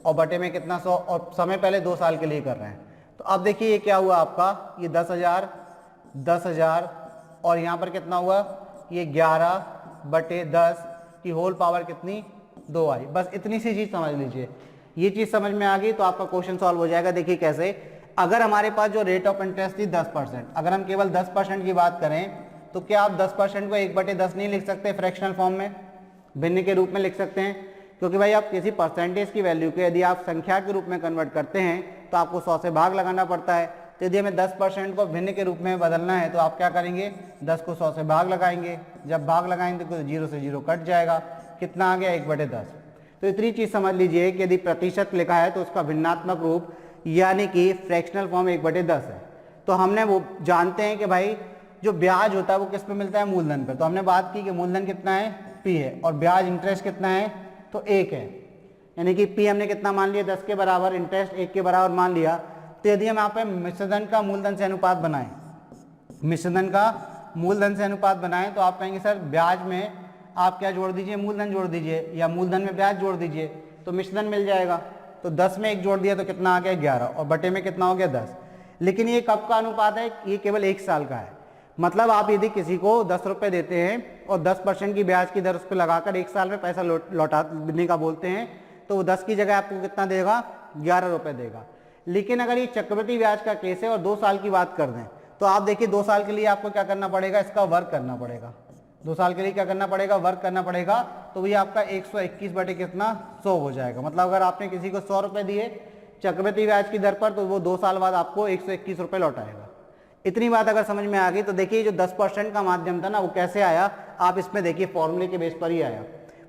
और बटे में कितना 100, और समय पहले 2 साल के लिए कर रहे हैं। तो अब देखिए ये क्या हुआ आपका, ये 10,000 10,000 और यहाँ पर कितना हुआ, ये 11/10 की होल पावर कितनी 2 आई। बस इतनी सी चीज़ समझ लीजिए, ये चीज़ समझ में आ गई तो आपका क्वेश्चन सॉल्व हो जाएगा। देखिए कैसे, अगर हमारे पास जो रेट ऑफ इंटरेस्ट थी 10%, अगर हम केवल 10% की बात करें तो क्या आप 10% को 1/10 नहीं लिख सकते फ्रैक्शनल फॉर्म में, भिन्न के रूप में लिख सकते हैं? क्योंकि भाई आप किसी परसेंटेज की वैल्यू को यदि आप संख्या के रूप में कन्वर्ट करते हैं तो आपको 100 से भाग लगाना पड़ता है। तो यदि हमें 10% को भिन्न के रूप में बदलना है तो आप क्या करेंगे, 10 को 100 से भाग लगाएंगे, जब भाग लगाएंगे तो 0 से 0 कट जाएगा, कितना आ गया 1/10। तो इतनी चीज़ समझ लीजिए कि यदि प्रतिशत लिखा है तो उसका भिन्नात्मक रूप यानी कि फ्रैक्शनल फॉर्म 1/10 है। तो हमने वो जानते हैं कि भाई जो ब्याज होता है वो किस पे मिलता है, मूलधन पे। तो हमने बात की कि मूलधन कितना है, P है, और ब्याज इंटरेस्ट कितना है, तो 1 है, यानी कि P हमने कितना मान लिया, 10 के बराबर, इंटरेस्ट 1 के बराबर मान लिया। तो यदि हम यहाँ पे मिश्रधन का मूलधन से अनुपात बनाएं, मिश्रधन का मूलधन से अनुपात बनाएं तो आप कहेंगे सर ब्याज में आप क्या जोड़ दीजिए, मूलधन जोड़ दीजिए, या मूलधन में ब्याज जोड़ दीजिए, तो मिश्रधन मिल जाएगा। तो 10 में 1 जोड़ दिया तो कितना आ गया 11, और बटे में कितना हो गया 10। लेकिन ये कब का अनुपात है, ये केवल 1 साल का है। मतलब आप यदि किसी को 10 रुपये देते हैं और 10% की ब्याज की दर उस पर लगाकर 1 साल में पैसा लौटा देने का बोलते हैं तो वो 10 की जगह आपको कितना देगा, 11 रुपये देगा। लेकिन अगर ये चक्रवृद्धि ब्याज का केस है और 2 साल की बात कर दें तो आप देखिए 2 साल के लिए आपको क्या करना पड़ेगा, इसका वर्क करना पड़ेगा। 2 साल के लिए क्या करना पड़ेगा, वर्क करना पड़ेगा। तो ये आपका 121 बटे कितना 100 हो जाएगा। मतलब अगर आपने किसी को 100 रुपये दिए चक्रवृद्धि ब्याज की दर पर तो वो 2 साल बाद आपको 121 रुपये लौटाएगा। इतनी बात अगर समझ में आ गई तो देखिए जो 10% का माध्यम था ना वो कैसे आया, आप इसमें देखिए फॉर्मूले के बेस पर ही आया।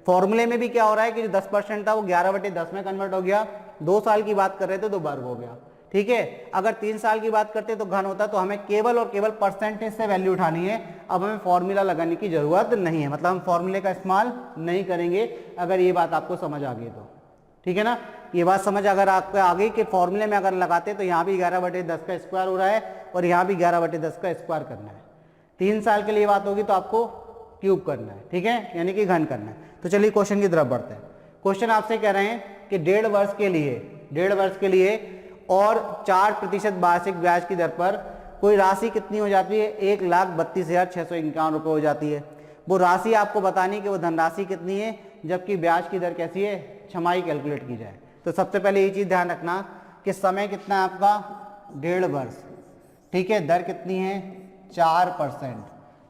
फॉर्मूले में भी क्या हो रहा है कि जो 10% था वो 11/10 में कन्वर्ट हो गया। 2 साल की बात कर रहे थे तो वर्ग हो गया, ठीक है। अगर 3 साल की बात करते तो घन होता। तो हमें केवल और केवल परसेंटेज से वैल्यू उठानी है। अब हमें फॉर्मूला लगाने की जरूरत नहीं है, मतलब हम फॉर्मूले का इस्तेमाल नहीं करेंगे। अगर ये बात आपको समझ आ गई तो ठीक है ना, ये बात समझ अगर आपको आ गई कि फॉर्मूले में अगर लगाते तो यहाँ भी 11/10 का स्क्वायर हो रहा है और यहाँ भी 11/10 का स्क्वायर करना है। 3 साल के लिए बात होगी तो आपको क्यूब करना है, ठीक है, यानी कि घन करना है। तो चलिए क्वेश्चन की तरफ बढ़ते हैं। क्वेश्चन आपसे कह रहे हैं कि 1.5 वर्ष के लिए और 4% वार्षिक ब्याज की दर पर कोई राशि कितनी हो जाती है, 1,32,651 रुपये हो जाती है। वो राशि आपको बतानी कि वो धनराशि कितनी है, जबकि ब्याज की दर कैसी है, छमाही कैलकुलेट की जाए। तो सबसे पहले ये चीज़ ध्यान रखना कि समय कितना है आपका 1.5 वर्ष, ठीक है, दर कितनी है 4%,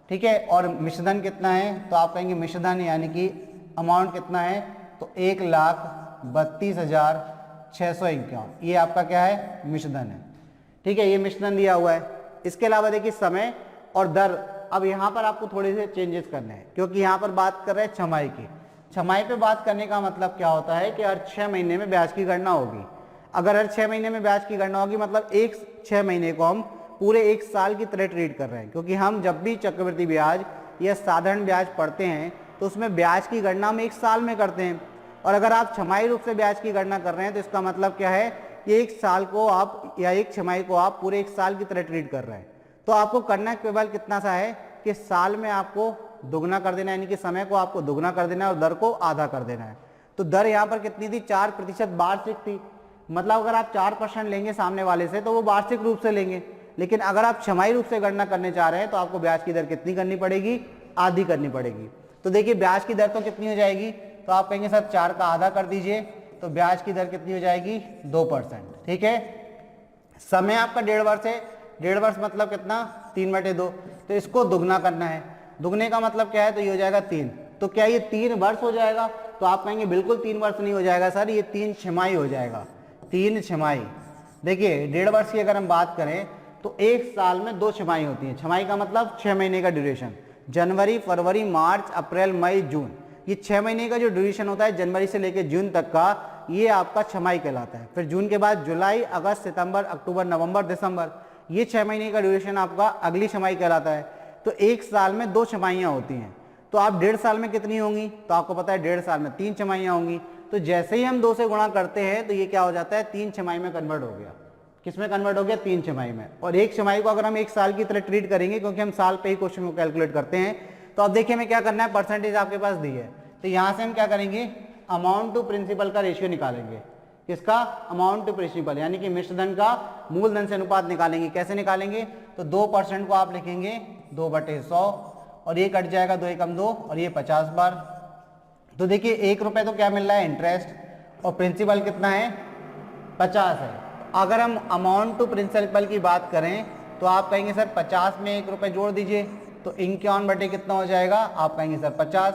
ठीक है, और मिश्रधन कितना है, तो आप कहेंगे मिश्रधन यानी कि अमाउंट कितना है, तो 1,32,651, ये आपका क्या है, मिश्रधन है, ठीक है, ये मिश्रधन दिया हुआ है। इसके अलावा देखिए समय और दर, अब यहाँ पर आपको थोड़े से चेंजेस करने हैं क्योंकि यहाँ पर बात कर रहे हैं छमाही की। छमाही पे बात करने का मतलब क्या होता है कि हर 6 महीने में ब्याज की गणना होगी। अगर हर 6 महीने में ब्याज की गणना होगी मतलब 6 महीने को हम पूरे 1 साल की तरह ट्रीट कर रहे हैं, क्योंकि हम जब भी चक्रवृद्धि ब्याज या साधारण ब्याज पढ़ते हैं तो उसमें ब्याज की गणना हम 1 साल में करते हैं। और अगर आप छमाही रूप से ब्याज की गणना कर रहे हैं तो इसका मतलब क्या है कि 1 साल को आप या 1 छमाही को आप पूरे 1 साल की तरह ट्रीट कर रहे हैं। तो आपको करना केवल कितना सा है कि साल में आपको दुगना कर देना है, यानी कि समय को आपको दुगना कर देना है और दर को आधा कर देना है। तो दर यहाँ पर कितनी थी, 4% वार्षिक थी। मतलब अगर आप 4% लेंगे सामने वाले से तो वो वार्षिक रूप से लेंगे, लेकिन अगर आप छमाही रूप से गणना करने चाह रहे हैं तो आपको ब्याज की दर कितनी करनी पड़ेगी, आधी करनी पड़ेगी। तो देखिए ब्याज की दर तो कितनी हो जाएगी, तो आप कहेंगे सर 4 का आधा कर दीजिए, तो ब्याज की दर कितनी हो जाएगी 2%, ठीक है। समय आपका 1.5 वर्ष है, 1.5 वर्ष मतलब कितना 3/2, तो इसको दुगना करना है। दुगने का मतलब क्या है, तो ये हो जाएगा 3। तो क्या ये 3 वर्ष हो जाएगा, तो आप कहेंगे बिल्कुल 3 वर्ष नहीं हो जाएगा सर, ये 3 छमाही हो जाएगा, 3 छमाही। देखिए 1.5 वर्ष की अगर हम बात करें तो 1 साल में 2 छमाही होती है। छमाही का मतलब 6 महीने का ड्यूरेशन, जनवरी, फरवरी, मार्च, अप्रैल, मई, जून, ये 6 महीने का जो ड्यूरेशन होता है जनवरी से लेकर जून तक का, ये आपका छमाही कहलाता है। फिर जून के बाद जुलाई, अगस्त, सितंबर, अक्टूबर, नवंबर, दिसंबर, ये 6 महीने का ड्यूरेशन आपका अगली छमाही कहलाता है। तो 1 साल में 2 छमाहियाँ होती हैं। तो आप 1.5 साल में कितनी होंगी, तो आपको पता है 1.5 साल में 3 छमाहियाँ होंगी। तो जैसे ही हम 2 से गुणा करते हैं तो ये क्या हो जाता है, 3 छमाही में कन्वर्ट हो गया। किस में कन्वर्ट हो गया, 3 छमाही में। और 1 छमाही को अगर हम 1 साल की तरह ट्रीट करेंगे, क्योंकि हम साल पे ही क्वेश्चन को कैलकुलेट करते हैं, तो अब देखिए हमें क्या करना है, परसेंटेज आपके पास दी है, तो यहाँ से हम क्या करेंगे, अमाउंट टू प्रिंसिपल का रेशियो निकालेंगे। किसका, अमाउंट टू प्रिंसिपल, यानी कि मिश्रधन का मूलधन से अनुपात निकालेंगे। कैसे निकालेंगे, तो 2% को आप लिखेंगे 2/100, और ये कट जाएगा 2 एकम 2, और ये 50 बार। तो देखिए 1 रुपये तो क्या मिल रहा है, इंटरेस्ट, और प्रिंसिपल कितना है 50 है। अगर हम अमाउंट टू प्रिंसिपल की बात करें तो आप कहेंगे सर 50 में 1 रुपये जोड़ दीजिए, तो 51 बटे कितना हो जाएगा, आप कहेंगे सर 50।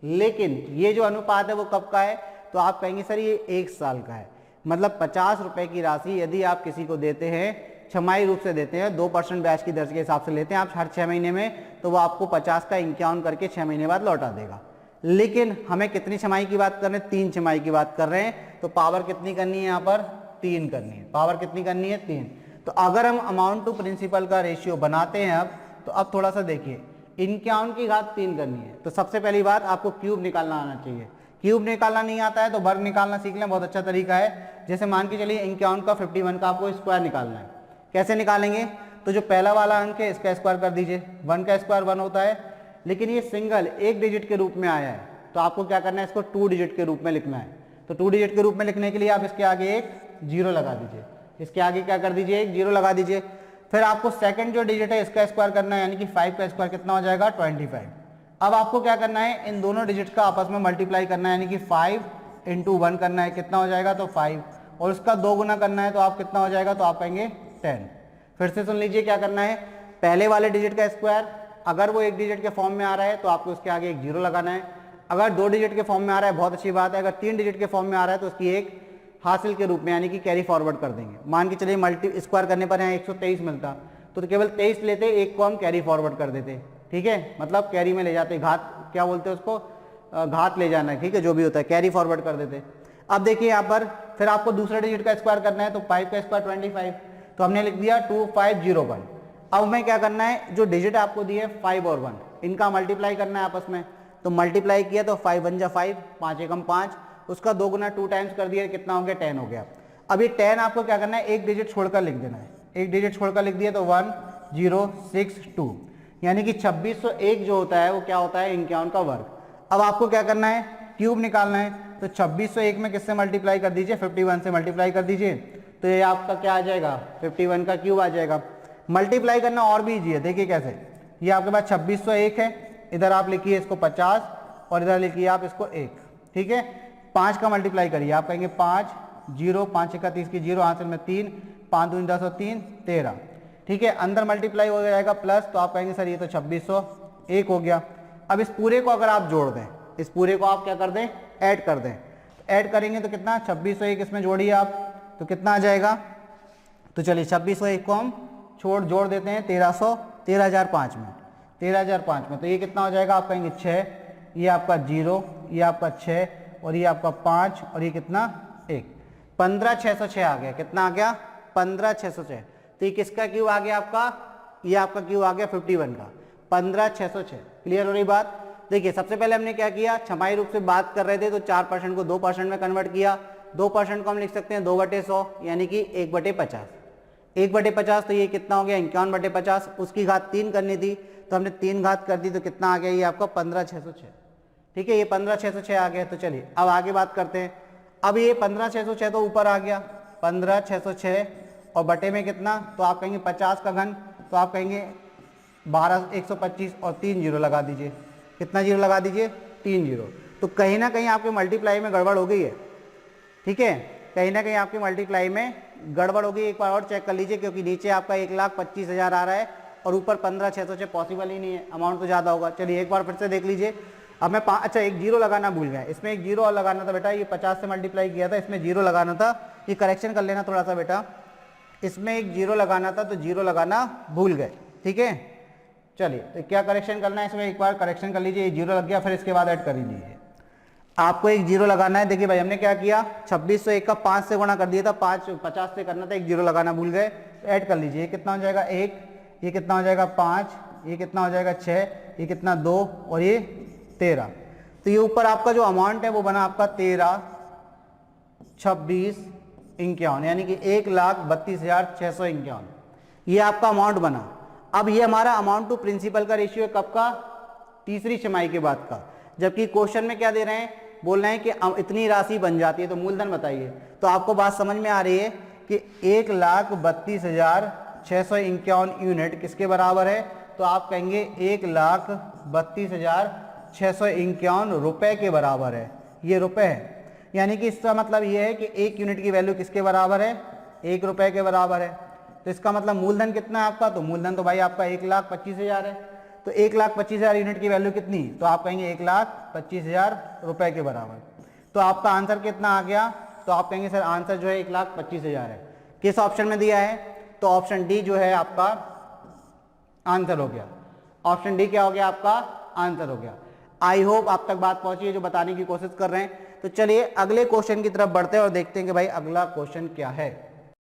लेकिन ये जो अनुपात है वो कब का है, तो आप कहेंगे सर ये 1 साल का है। मतलब 50 रुपए की राशि यदि आप किसी को देते हैं, छमाही रूप से देते हैं, 2% ब्याज की दर के हिसाब से लेते हैं आप हर 6 महीने में, तो वो आपको 50 का 51 करके 6 महीने बाद लौटा देगा। लेकिन हमें कितनी छमाही की बात कर रहे हैं, 3 छमाही की बात कर रहे हैं, तो पावर कितनी करनी है, यहाँ पर 3 करनी है। पावर कितनी करनी है, 3। तो अगर हम अमाउंट टू प्रिंसिपल का रेशियो बनाते हैं तो अब थोड़ा सा देखिए, 51 की घात 3 करनी है, तो सबसे पहली बात आपको क्यूब निकालना आना चाहिए। क्यूब निकालना नहीं आता है तो वर्ग निकालना सीख लें, बहुत अच्छा तरीका है। जैसे मान के चलिए 51 का 51 का आपको स्क्वायर निकालना है। कैसे निकालेंगे, तो जो पहला वाला अंक है इसका स्क्वायर कर दीजिए, 1 का स्क्वायर 1 होता है, लेकिन ये सिंगल एक डिजिट के रूप में आया है, तो आपको क्या करना है, इसको 2 डिजिट के रूप में लिखना है। तो 2 डिजिट के रूप में लिखने के लिए आप इसके आगे एक 0 लगा दीजिए, इसके आगे क्या कर दीजिए, एक 0 लगा दीजिए। फिर आपको सेकंड जो डिजिट है इसका स्क्वायर करना है, यानी कि 5 का स्क्वायर कितना हो जाएगा, 25। अब आपको क्या करना है, इन दोनों डिजिट का आपस में मल्टीप्लाई करना है, यानी कि 5 × 1 करना है, कितना हो जाएगा, तो 5, और उसका 2 गुना करना है, तो आप कितना हो जाएगा, तो आप कहेंगे 10। फिर से सुन लीजिए क्या करना है, पहले वाले डिजिट का स्क्वायर अगर वो एक डिजिट के फॉर्म में आ रहा है तो आपको उसके आगे एक 0 लगाना है। अगर 2 डिजिट के फॉर्म में आ रहा है बहुत अच्छी बात है, अगर 3 डिजिट के फॉर्म में आ रहा है तो उसकी एक हासिल के रूप में यानी कि कैरी फॉरवर्ड कर देंगे। मान के चलिए मल्टी स्क्वायर करने पर यहाँ 123 मिलता तो केवल 23 लेते, एक को हम कैरी फॉरवर्ड कर देते, ठीक है, मतलब कैरी में ले जाते, घात क्या बोलते हैं उसको, घात ले जाना, ठीक है, जो भी होता है कैरी फॉरवर्ड कर देते। अब देखिए यहाँ पर फिर आपको दूसरे डिजिट का स्क्वायर करना है, तो 5 का स्क्वायर 25, तो हमने लिख दिया 2501। अब हमें क्या करना है, जो डिजिट आपको दिए 5 और 1 इनका मल्टीप्लाई करना है आपस में, तो मल्टीप्लाई किया तो 5 1 जा 5, 5 एकम 5, उसका 2 गुना 2 टाइम्स कर दिया, कितना हो गया, 10 हो गया। अब ये 10 आपको क्या करना है, एक डिजिट छोड़कर लिख देना है, एक डिजिट छोड़कर लिख दिया तो 1062, यानी कि 2601 जो होता है वो क्या होता है, 51 का वर्ग। अब आपको क्या करना है, क्यूब निकालना है, तो 2601 में किससे मल्टीप्लाई कर दीजिए, 51 से मल्टीप्लाई कर दीजिए, तो ये आपका क्या आ जाएगा, 51 का क्यूब आ जाएगा। मल्टीप्लाई करना और भी ईजी है, देखिए कैसे, ये आपके पास 2601 है, इधर आप लिखिए इसको 50 और इधर लिखिए आप इसको 1, ठीक है। 5 का मल्टीप्लाई करिए, आप कहेंगे 5 0, 5 1 30 की 0, हासिल में 3, 5 2 10 3 13, ठीक है। अंदर मल्टीप्लाई हो जाएगा प्लस, तो आप कहेंगे सर ये तो 2601 हो गया। अब इस पूरे को अगर आप जोड़ दें, इस पूरे को आप क्या कर दें, ऐड कर दें, ऐड करेंगे तो कितना, 2601 इसमें जोड़िए आप, तो कितना आ जाएगा, तो चलिए 2601 को हम जोड़ देते हैं 13005 में, 13005 में, तो ये कितना हो जाएगा, आप कहेंगे 6, ये आपका 0, ये आपका 6 और ये आपका 5 और ये कितना 1, 15606 आ गया। कितना आ गया, 15606। तो ये किसका क्यूब आ गया आपका, ये आपका क्यूब आ गया 51 का, 15606। क्लियर हो रही बात। देखिए सबसे पहले हमने क्या किया, छमाही रूप से बात कर रहे थे तो 4% को 2% में कन्वर्ट किया, 2% को हम लिख सकते हैं 2/100 यानी कि 1/50, 1/50, तो ये कितना हो गया 51/50। उसकी घात 3 करनी थी तो हमने 3 घात कर दी, तो कितना आ गया, ये आपका 15606, ठीक है, ये 15606 आ गया। तो चलिए अब आगे बात करते हैं। अब ये 15606 तो ऊपर आ गया, 15606 और बटे में कितना, तो आप कहेंगे 50 का घन, तो आप कहेंगे 12 125 और 3 जीरो लगा दीजिए, कितना जीरो लगा दीजिए, 3 जीरो। तो कहीं ना कहीं आपके मल्टीप्लाई में गड़बड़ हो गई है, ठीक है, कहीं ना कहीं आपकी मल्टीप्लाई में गड़बड़ हो गई। एक बार और चेक कर लीजिए, क्योंकि नीचे आपका 1,25,000 आ रहा है और ऊपर 15606 पॉसिबल ही नहीं है, अमाउंट तो ज़्यादा होगा। चलिए एक बार फिर से देख लीजिए। अब मैं अच्छा एक जीरो लगाना भूल गया, इसमें एक जीरो और लगाना था बेटा, ये 50 से मल्टीप्लाई किया था, इसमें जीरो लगाना था, ये करेक्शन कर लेना थोड़ा सा बेटा, इसमें एक जीरो लगाना था तो जीरो लगाना भूल गए, ठीक है। चलिए तो क्या करेक्शन करना है, इसमें एक बार करेक्शन कर लीजिए, ये जीरो लग गया, फिर इसके बाद ऐड कर लीजिए। आपको एक जीरो लगाना है। देखिए भाई हमने क्या किया, 2601 का 5 से गुणा कर दिया था, 50 से करना था, एक जीरो लगाना भूल गए, तो ऐड कर लीजिए। ये कितना हो जाएगा 1, ये कितना हो जाएगा 5, ये कितना हो जाएगा 6, ये कितना 2 और ये 13। तो ये ऊपर आपका जो अमाउंट है वो बना आपका 13,26,51 यानी कि 1,32,651, ये आपका अमाउंट बना। अब ये हमारा अमाउंट टू प्रिंसिपल का रेशियो है, कब का, तीसरी छमाही के बाद का। जबकि क्वेश्चन में क्या दे रहे हैं, बोल रहे हैं कि इतनी राशि बन जाती है, तो मूलधन बताइए। तो आपको बात समझ में आ रही है कि 1,32,651 यूनिट किसके बराबर है, तो आप कहेंगे 1,32,651 रुपए के बराबर है। ये रुपए है, यानी कि इसका मतलब ये है कि 1 यूनिट की वैल्यू किसके बराबर है, 1 रुपए के बराबर है। तो इसका मतलब मूलधन कितना है आपका, तो मूलधन तो भाई आपका 1,25,000 है। तो 1,25,000 यूनिट की वैल्यू कितनी, तो आप कहेंगे 1,25,000 रुपए के बराबर। तो आपका आंसर कितना आ गया, तो आप कहेंगे सर आंसर जो है 1,25,000 है। किस ऑप्शन में दिया है, तो ऑप्शन डी जो है आपका आंसर हो गया। ऑप्शन डी क्या हो गया, आपका आंसर हो गया। आई होप आप तक बात पहुंची है जो बताने की कोशिश कर रहे हैं। तो चलिए अगले क्वेश्चन की तरफ बढ़ते हैं और देखते हैं कि भाई अगला क्वेश्चन क्या है।